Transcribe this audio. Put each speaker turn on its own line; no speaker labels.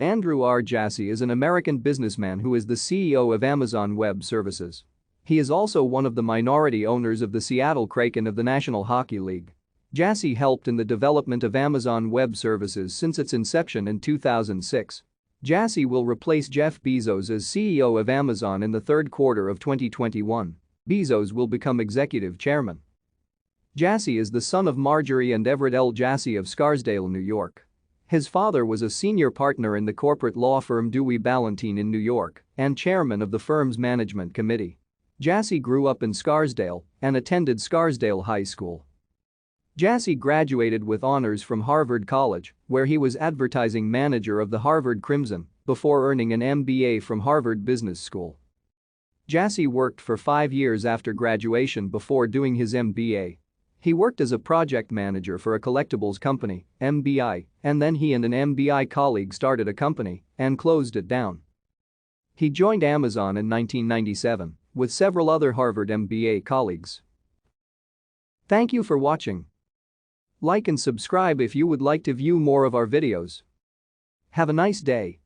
Andrew R. Jassy is an American businessman who is the CEO of Amazon Web Services. He is also one of the minority owners of the Seattle Kraken of the National Hockey League. Jassy helped in the development of Amazon Web Services since its inception in 2006. Jassy will replace Jeff Bezos as CEO of Amazon in the third quarter of 2021. Bezos will become executive chairman. Jassy is the son of Marjorie and Everett L. Jassy of Scarsdale, New York. His father was a senior partner in the corporate law firm Dewey Ballantine in New York and chairman of the firm's management committee. Jassy grew up in Scarsdale and attended Scarsdale High School. Jassy graduated with honors from Harvard College, where he was advertising manager of the Harvard Crimson before earning an MBA from Harvard Business School. Jassy worked for 5 years after graduation before doing his MBA. He worked as a project manager for a collectibles company, MBI, and then he and an MBI colleague started a company and closed it down. He joined Amazon in 1997 with several other Harvard MBA colleagues. Thank you for watching. Like and subscribe if you would like to view more of our videos. Have a nice day.